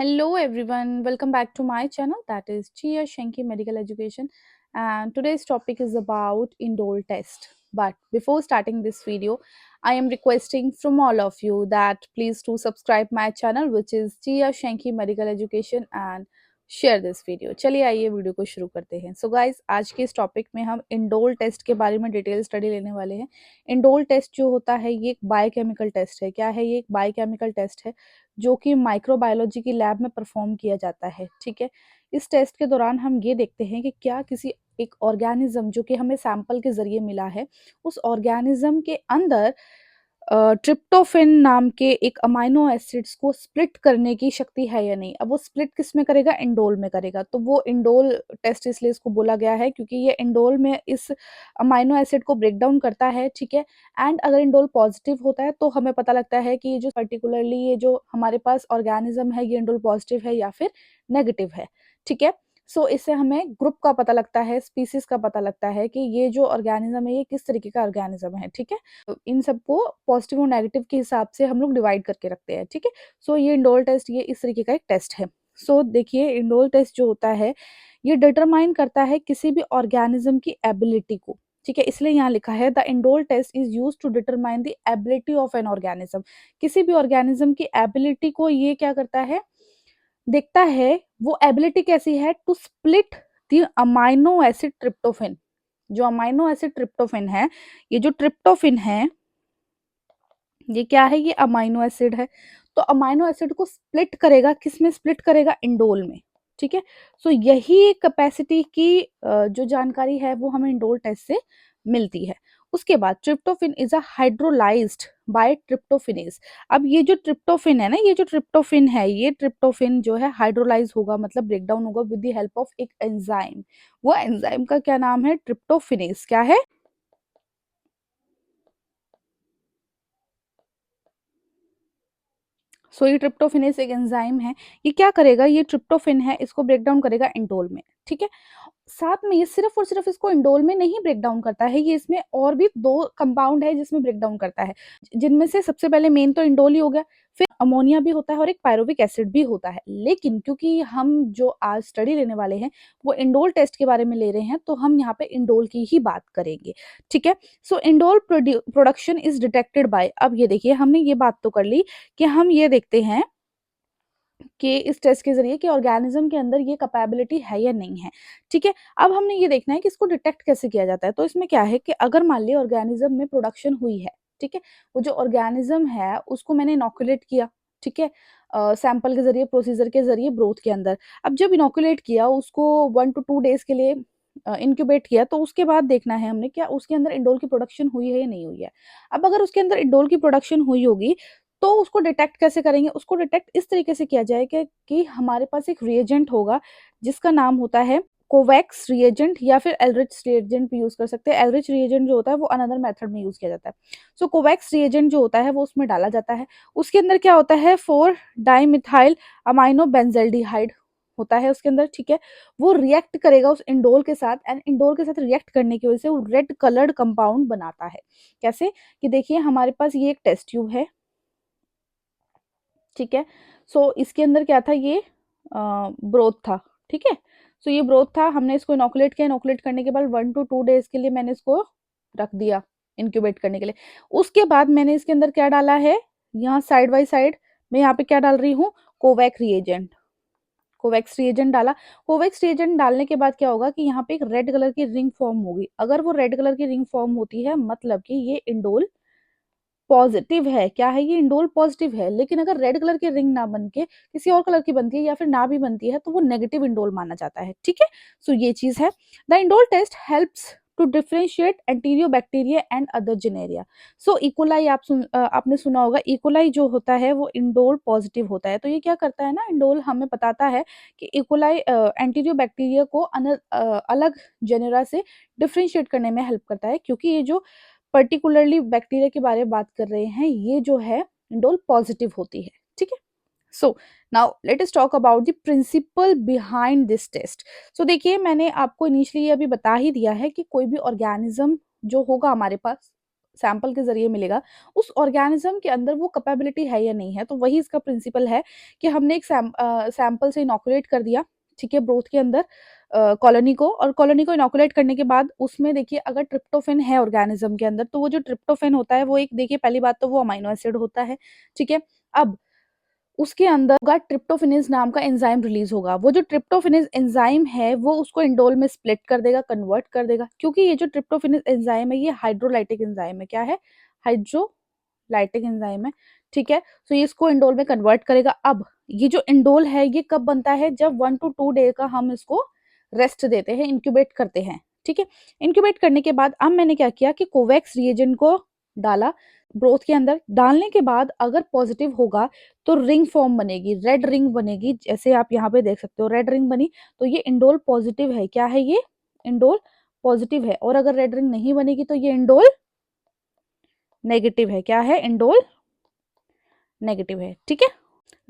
Hello everyone, welcome back to my channel, that is Chia Shanky Medical Education, and today's topic is about indole test. But before starting this video, I am requesting from all of you that please do subscribe my channel which is Chia Shanky Medical Education and share this video. चलिए आइए video को शुरू करते हैं। So guys आज के इस topic में हम इंडोल टेस्ट के बारे में डिटेल स्टडी लेने वाले हैं। इंडोल टेस्ट जो होता है ये एक बायोकेमिकल टेस्ट है। क्या है ये? एक बायोकेमिकल टेस्ट है जो कि माइक्रोबायोलॉजी की लैब में परफॉर्म किया जाता है। ठीक है, इस टेस्ट के दौरान हम ये देखते हैं कि क्या किसी एक ऑर्गेनिज्म जो कि हमें सैंपल के जरिए मिला है, उस ऑर्गेनिज्म के अंदर ट्रिप्टोफेन नाम के एक अमाइनो एसिड्स को स्प्लिट करने की शक्ति है या नहीं। अब वो स्प्लिट किस में करेगा? इंडोल में करेगा। तो वो इंडोल टेस्ट इसलिए इसको बोला गया है क्योंकि ये इंडोल में इस अमाइनो एसिड को ब्रेक डाउन करता है। ठीक है, एंड अगर इंडोल पॉजिटिव होता है तो हमें पता लगता है कि ये जो पर्टिकुलरली ये जो हमारे पास ऑर्गेनिज्म है ये इंडोल पॉजिटिव है या फिर नेगेटिव है। ठीक है, सो इससे हमें ग्रुप का पता लगता है, स्पीसीज का पता लगता है कि ये जो ऑर्गेनिज्म है ये किस तरीके का ऑर्गेनिज्म है। ठीक है, तो इन सबको पॉजिटिव और नेगेटिव के हिसाब से हम लोग डिवाइड करके रखते हैं। ठीक है, सो ये इंडोल टेस्ट ये इस तरीके का एक टेस्ट है। सो देखिए इंडोल टेस्ट जो होता है ये डिटरमाइन करता है किसी भी ऑर्गेनिज्म की एबिलिटी को। ठीक है, इसलिए यहाँ लिखा है the indole test is use to determine the ability of an organism. किसी भी ऑर्गेनिज्म की एबिलिटी को ये क्या करता है? देखता है। वो एबिलिटी कैसी है? To split the amino acid tryptophan. जो अमाइनो एसिड ट्रिप्टोफेन है, ये जो ट्रिप्टोफेन है ये क्या है? ये अमाइनो एसिड है। तो अमाइनो एसिड को स्प्लिट करेगा, किस में स्प्लिट करेगा? इंडोल में। ठीक है, सो यही कैपेसिटी की जो जानकारी है वो हमें इंडोल टेस्ट से मिलती है। उसके बाद tryptophan is a hydrolysed by tryptophanase. अब ये जो ट्रिप्टोफेन है ना, ये जो ट्रिप्टोफेन है, ये ट्रिप्टोफेन जो है हाइड्रोलाइज होगा, मतलब ब्रेक डाउन होगा विद द हेल्प ऑफ एक एंजाइम। वो एंजाइम का क्या नाम है? ट्रिप्टोफेनेज। क्या है? सो ये ट्रिप्टोफेनेस एक एंजाइम है। ये क्या करेगा? ये ट्रिप्टोफेन है इसको ब्रेक डाउन करेगा इंडोल में। ठीक है, साथ में ये सिर्फ और सिर्फ इसको इंडोल में नहीं ब्रेक डाउन करता है, ये इसमें और भी दो कंपाउंड है जिसमें ब्रेक डाउन करता है, जिनमें से सबसे पहले मेन तो इंडोल ही हो गया, फिर अमोनिया भी होता है और एक पायरुविक एसिड भी होता है। लेकिन क्योंकि हम जो आज स्टडी लेने वाले हैं वो इंडोल टेस्ट के बारे में ले रहे हैं तो हम यहाँ पे इंडोल की ही बात करेंगे। ठीक है, so indole production is detected by. अब ये देखिए हमने ये बात तो कर ली कि हम ये देखते हैं कि इस टेस्ट के जरिए कि ऑर्गेनिज्म के अंदर ये कैपेबिलिटी है या नहीं है। ठीक है, अब हमने ये देखना है कि इसको डिटेक्ट कैसे किया जाता है। तो इसमें क्या है कि अगर मान ली ऑर्गेनिज्म में प्रोडक्शन हुई है, ठीक है, वो जो ऑर्गेनिज्म है उसको मैंने इनोकुलेट किया। ठीक है, सैंपल के जरिए, प्रोसीजर के जरिए ब्रोथ के अंदर। अब जब इनोकुलेट किया उसको 1 to 2 डेज के लिए इंक्यूबेट किया, तो उसके बाद देखना है हमने क्या उसके अंदर इंडोल की प्रोडक्शन हुई है या नहीं हुई है। अब अगर उसके अंदर इंडोल की प्रोडक्शन हुई होगी तो उसको डिटेक्ट कैसे करेंगे? उसको डिटेक्ट इस तरीके से किया जाए कि हमारे पास एक रिएजेंट होगा जिसका नाम होता है कोवैक्स रिएजेंट, या फिर एलरिच रिएजेंट भी यूज कर सकते हैं। एलरिच रिएजेंट जो होता है वो अनदर मेथड में यूज किया जाता है। सो कोवैक्स रिएजेंट जो होता है वो उसमें डाला जाता है। उसके अंदर क्या होता है? 4 डाइमिथाइल अमाइनो बेंजल्डिहाइड होता है उसके अंदर। ठीक है, वो रिएक्ट करेगा उस इंडोल के साथ, एंड इंडोल के साथ रिएक्ट करने की वजह से वो रेड कलर्ड कंपाउंड बनाता है। कैसे? कि देखिए हमारे पास ये एक टेस्ट ट्यूब है। ठीक है, सो इसके अंदर क्या था? ये ब्रोथ था। ठीक है, सो ये ब्रोथ था, हमने इसको इनोकुलेट किया। इनोकुलेट करने के बाद 1 to 2 डेज के लिए मैंने इसको रख दिया इंक्यूबेट करने के लिए। उसके बाद मैंने इसके अंदर क्या डाला है? यहाँ साइड बाय साइड मैं यहाँ पे क्या डाल रही हूँ? Covax reagent. कोवैक्स रिएजेंट डाला। कोवैक्स रिएजेंट डालने के बाद क्या होगा कि यहाँ पे एक रेड कलर की रिंग फॉर्म होगी। अगर वो रेड कलर की रिंग फॉर्म होती है मतलब कि ये इंडोल पॉजिटिव है। क्या है? ये इंडोल पॉजिटिव है। लेकिन अगर रेड कलर की रिंग ना बन के किसी और कलर की बनती है या फिर ना भी बनती है तो वो नेगेटिव इंडोल माना जाता है। ठीक है, सो ये चीज है। The indole test helps to differentiate enterobacteria and other genera. So E coli आपने सुना होगा। इकोलाई जो होता है वो इंडोल पॉजिटिव होता है। तो ये क्या करता है ना, इंडोल हमें बताता है कि इकोलाई एंटीरियो बैक्टीरिया को अलग जेनेरा से डिफरेंशिएट करने में हेल्प करता है, क्योंकि ये जो पर्टिकुलरली बैक्टीरिया के बारे में बात कर रहे हैं ये जो है इंडोल पॉजिटिव होती है। ठीक है, so now let us talk about the principle behind this test. So देखिए मैंने आपको इनिशियली अभी बता ही दिया है कि कोई भी ऑर्गेनिज्म जो होगा हमारे पास सैंपल के ज़रिए मिलेगा, उस ऑर्गेनिज़्म के अंदर वो कैपेबिलिटी है या नहीं है। तो वही इसका प्रिंसिपल है कि हमने एक सैंपल से इनोकुलेट कर दिया, ठीक है, ब्रोथ के अंदर कॉलोनी को, और कॉलोनी को इनोकुलेट करने के बाद उसमें देखिए अगर ट्रिप्टोफैन है ऑर्गेनिज़्म के अंदर, तो वो जो ट्रिप्टोफैन होता है वो एक, देखिए पहली बात तो वो अमीनो एसिड होता है, ठीक है। अब उसके अंदर होगा ट्रिप्टोफेनेज़ नाम का एंजाइम रिलीज़ होगा। वो जो ट्रिप्टोफेनेज़ एंजाइम है वो उसको इंडोल में स्प्लिट कर देगा, कन्वर्ट कर देगा, क्योंकि ये जो ट्रिप्टोफेनेज़ एंजाइम है ये हाइड्रोलाइटिक एंजाइम है। क्या है? हाइड्रोलाइटिक एंजाइम है, ठीक है। तो ये इसको इंडोल में कन्वर्ट करेगा। अब ये जो इंडोल है ये कब बनता है? जब 1 टू 2 डे का हम इसको रेस्ट देते हैं, इंक्यूबेट करते हैं, ठीक है। इंक्यूबेट करने के बाद अब मैंने क्या किया कि कोवैक्स रिएजेंट को डाला ब्रोथ के अंदर। डालने के बाद अगर पॉजिटिव होगा तो रिंग फॉर्म बनेगी, रेड रिंग बनेगी, जैसे आप यहाँ पे देख सकते हो रेड रिंग बनी, तो ये इंडोल पॉजिटिव है। क्या है ये? इंडोल पॉजिटिव है। और अगर रेड रिंग नहीं बनेगी तो ये इंडोल नेगेटिव है। क्या है? इंडोल नेगेटिव है, ठीक है।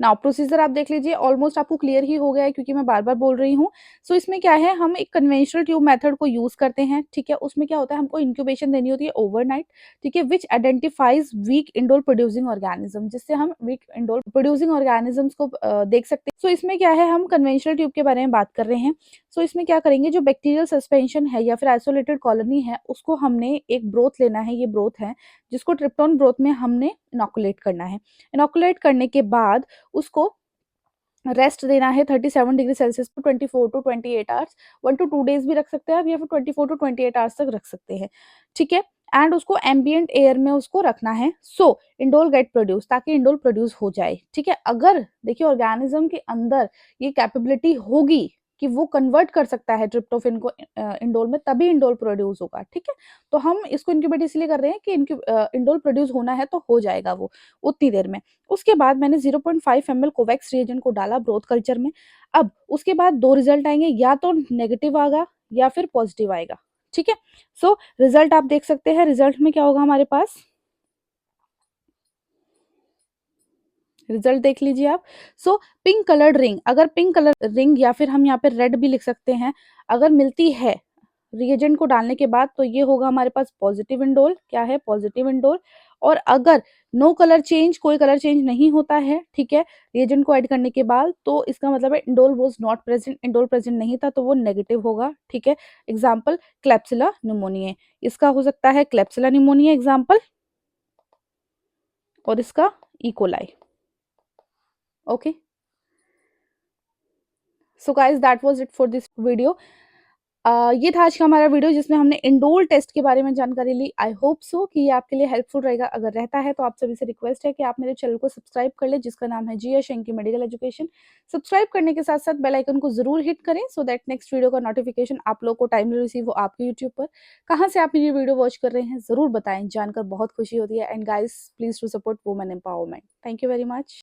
नाउ प्रोसीजर आप देख लीजिए, ऑलमोस्ट आपको क्लियर ही हो गया है क्योंकि मैं बार बार बोल रही हूँ। सो इसमें क्या है, हम एक कन्वेंशनल ट्यूब मेथड को यूज करते हैं, ठीक है। उसमें क्या होता है, हमको इंक्यूबेशन देनी होती है ओवरनाइट, ठीक है, which identifies weak indole producing organism, जिससे हम वीक इंडोल प्रोड्यूसिंग ऑर्गेनिजम्स को देख सकते हैं। सो इसमें क्या है, हम कन्वेंशनल ट्यूब के बारे में बात कर रहे हैं। सो इसमें क्या करेंगे, जो बैक्टीरियल सस्पेंशन है या फिर आइसोलेटेड कॉलोनी है उसको हमने एक ब्रोथ लेना है, ये ब्रोथ है जिसको ट्रिप्टोन ब्रोथ में हमने इनोकुलेट करना है। इनोकुलेट करने के बाद उसको रेस्ट देना है 37 डिग्री सेल्सियस पर 24 टू 28 आवर्स, 1 टू 2 डेज भी रख सकते हैं आप, या फिर 24 टू 28 आवर्स तक रख सकते हैं, ठीक है। एंड उसको एम्बिएंट एयर में उसको रखना है, सो इंडोल गेट प्रोड्यूस, ताकि इंडोल प्रोड्यूस हो जाए, ठीक है। अगर देखिए ऑर्गेनिज्म के अंदर ये कैपेबिलिटी होगी कि वो कन्वर्ट कर सकता है ट्रिप्टोफेन को इंडोल में, तभी इंडोल प्रोड्यूस होगा, ठीक है। तो हम इसको इंक्यूबेट इसलिए कर रहे हैं कि इंडोल प्रोड्यूस होना है तो हो जाएगा वो उतनी देर में। उसके बाद मैंने 0.5 ml कोवैक्स रिएजेंट को डाला ब्रोथ कल्चर में। अब उसके बाद 2 रिजल्ट आएंगे, या तो नेगेटिव आएगा या फिर पॉजिटिव आएगा, ठीक है। सो रिजल्ट आप देख सकते हैं, रिजल्ट में क्या होगा हमारे पास, रिजल्ट देख लीजिए आप। सो पिंक कलर्ड रिंग, अगर पिंक कलर रिंग या फिर हम यहाँ पे रेड भी लिख सकते हैं, अगर मिलती है रिएजेंट को डालने के बाद, तो ये होगा हमारे पास पॉजिटिव इंडोल। क्या है? Positive indole. और अगर नो कलर चेंज, कोई कलर चेंज नहीं होता है, ठीक है, रिएजेंट को ऐड करने के बाद, तो इसका मतलब है indole was not present, indole present नहीं था, तो वो नेगेटिव होगा, ठीक है। एग्जाम्पल क्लेप्सिला निमोनिया, इसका हो सकता है क्लेप्सिला निमोनिया एग्जाम्पल, और इसका E coli. Okay, so guys that was it for this video. ये था आज का हमारा वीडियो जिसमें हमने इंडोल टेस्ट के बारे में जानकारी ली। आई होप सो कि ये आपके लिए हेल्पफुल रहेगा। अगर रहता है तो आप सभी से रिक्वेस्ट है कि आप मेरे चैनल को सब्सक्राइब कर ले, जिसका नाम है जिया शेंकी मेडिकल एजुकेशन। सब्सक्राइब करने के साथ साथ बेल आइकन को जरूर हिट करें, सो दैट नेक्स्ट वीडियो का नोटिफिकेशन आप लोग को टाइमली रिसीव हो आपके यूट्यूब पर। कहाँ से आप मेरी वीडियो वॉच कर रहे हैं जरूर बताएं, जानकर बहुत खुशी होती है। And guys please to support women empowerment. Thank you very much.